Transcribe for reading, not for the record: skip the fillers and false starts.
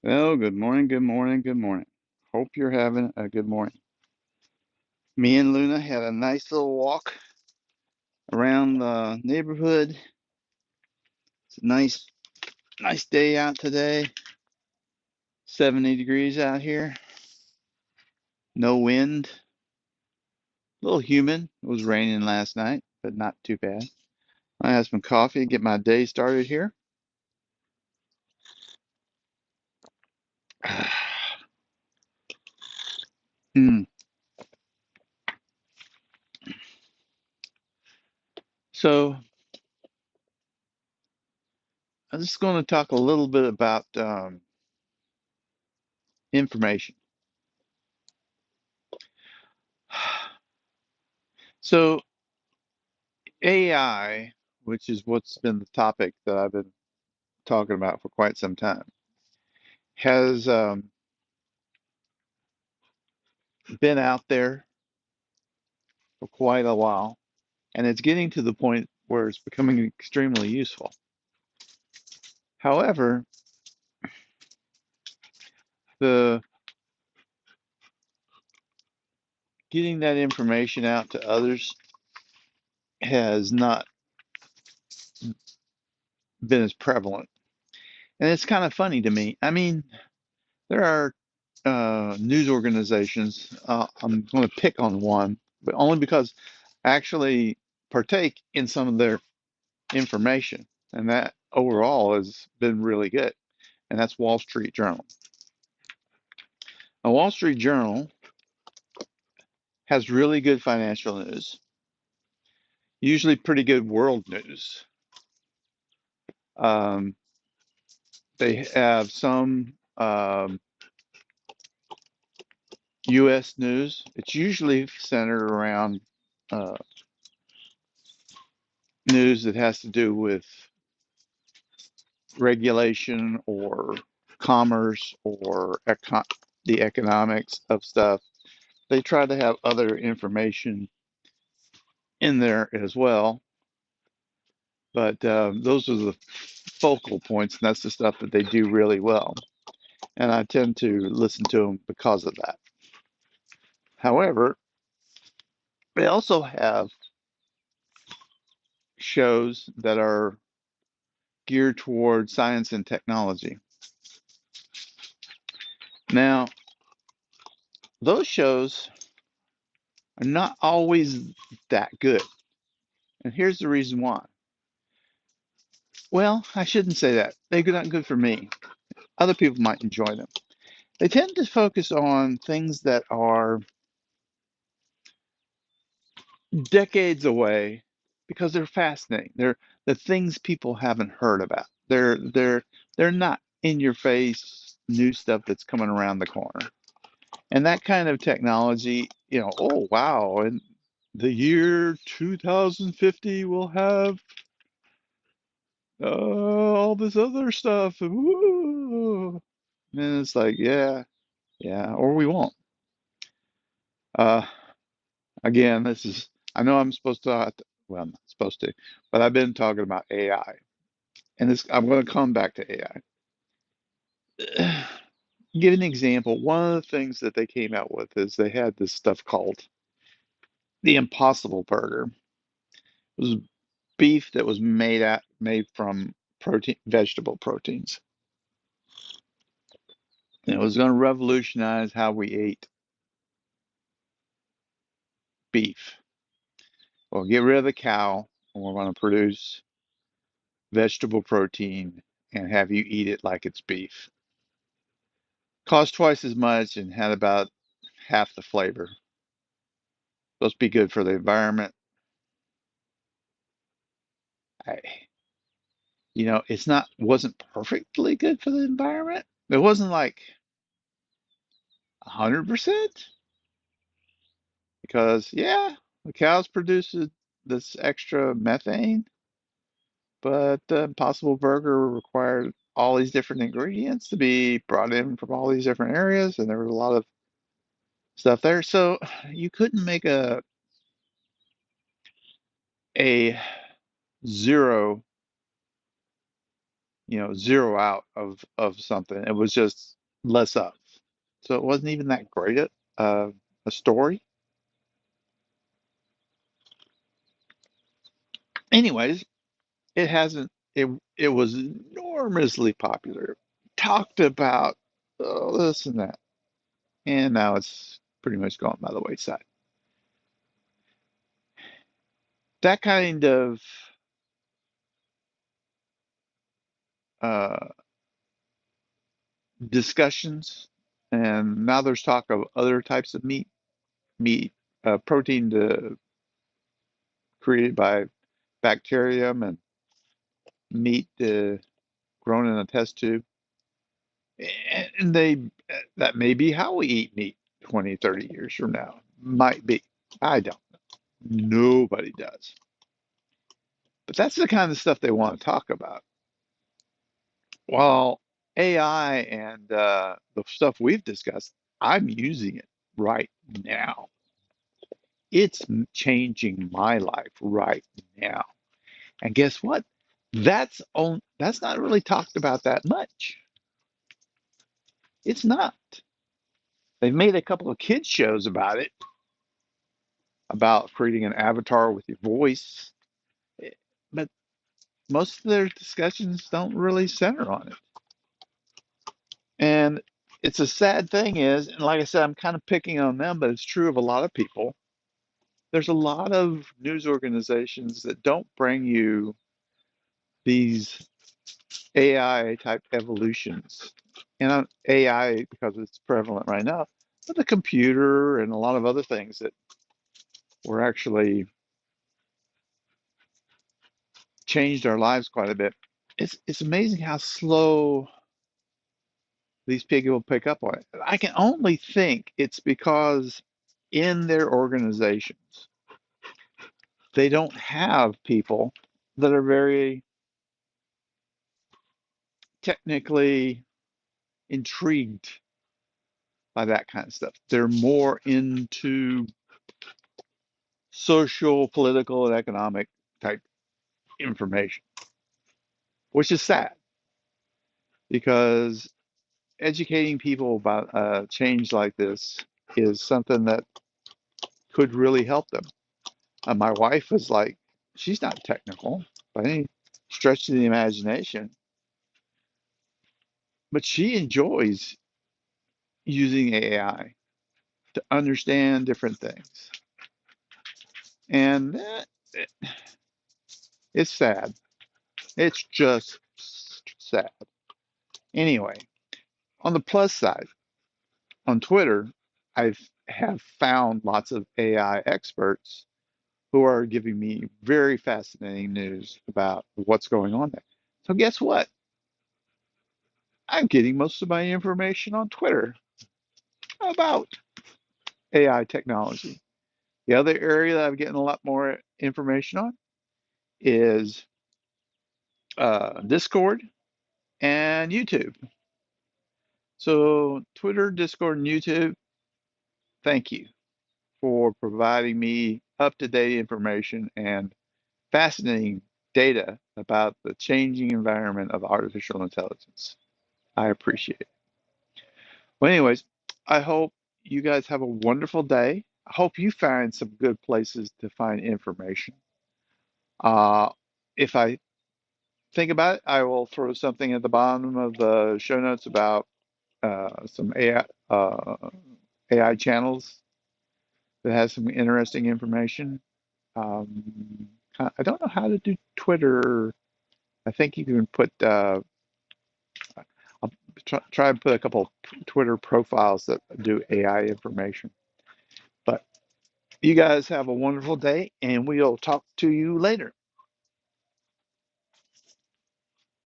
Well, good morning, good morning, good morning. Hope you're having a good morning. Me and Luna had a nice little walk around the neighborhood. It's a nice day out today. 70 degrees out here. No wind. A little humid. It was raining last night, but not too bad. I had some coffee, get my day started here. Hmm. So I'm just going to talk a little bit about information. So AI, which is what's been the topic that I've been talking about for quite some time, has been out there for quite a while, and it's getting to the point where it's becoming extremely useful. However, the getting that information out to others has not been as prevalent. And it's kind of funny to me. I mean, there are news organizations. I'm going to pick on one, but only because I actually partake in some of their information, and that overall has been really good. And that's Wall Street Journal. A Wall Street Journal has really good financial news, usually pretty good world news. Um, they have some U.S. news. It's usually centered around uh, news that has to do with regulation or commerce or the economics of stuff. They try to have other information in there as well, but those are the focal points, and that's the stuff that they do really well. And I tend to listen to them because of that. However, they also have shows that are geared toward science and technology. Now, those shows are not always that good. And here's the reason why. Well, I shouldn't say that. They're not good for me. Other people might enjoy them. They tend to focus on things that are decades away because they're fascinating. They're the things people haven't heard about. They're not in your face new stuff that's coming around the corner. And that kind of technology, oh wow, and the year 2050 will have all this other stuff. Woo. And it's like, yeah, yeah, or we won't. Uh, Again, I know I'm supposed to, well, I'm not supposed to, but I've been talking about AI. And I'm going to come back to AI. Give an example. One of the things that they came out with is they had this stuff called the Impossible Burger. It was beef that was made from vegetable proteins. And it was going to revolutionize how we ate beef. We'll get rid of the cow, and we're going to produce vegetable protein and have you eat it like it's beef. Cost twice as much and had about half the flavor. Supposed to be good for the environment. I, it's not wasn't perfectly good for the environment. It wasn't like 100% because yeah, the cows produce this extra methane, but the Impossible Burger required all these different ingredients to be brought in from all these different areas, and there was a lot of stuff there. So you couldn't make a zero zero out of something. It was just less of. So it wasn't even that great a story. Anyways, it hasn't. It was enormously popular, talked about, this and that, and now it's pretty much gone by the wayside. That kind of uh, discussions, and now there's talk of other types of meat, protein created by bacterium, and meat grown in a test tube. And that may be how we eat meat 20, 30 years from now. Might be. I don't. Nobody does. But that's the kind of stuff they want to talk about. Well, AI and the stuff we've discussed, I'm using it right now. It's changing my life right now. And guess what? That's not really talked about that much. It's not. They've made a couple of kids shows about it, about creating an avatar with your voice. Eh, But most of their discussions don't really center on it. And it's a sad thing is, and like I said, I'm kind of picking on them, but it's true of a lot of people. There's a lot of news organizations that don't bring you these AI type evolutions. And AI, because it's prevalent right now, but the computer and a lot of other things that were actually changed our lives quite a bit. It's amazing how slow these people pick up on it. I can only think it's because in their organizations, they don't have people that are very technically intrigued by that kind of stuff. They're more into social, political, and economic type information, which is sad because educating people about change like this is something that could really help them. My wife is like, she's not technical by any stretch of the imagination, but she enjoys using AI to understand different things. And it's sad. It's just sad. Anyway, on the plus side, on Twitter, I have found lots of AI experts who are giving me very fascinating news about what's going on there. So guess what? I'm getting most of my information on Twitter about AI technology. The other area that I'm getting a lot more information on is Discord and YouTube. So, Twitter, Discord, and YouTube, thank you for providing me up to date information and fascinating data about the changing environment of artificial intelligence. I appreciate it. Well, anyways, I hope you guys have a wonderful day. I hope you find some good places to find information. Uh, if I think about it, I will throw something at the bottom of the show notes about some AI channels that has some interesting information. I don't know how to do Twitter. I think you can put, I'll try and put a couple Twitter profiles that do AI information. But you guys have a wonderful day, and we'll talk to you later.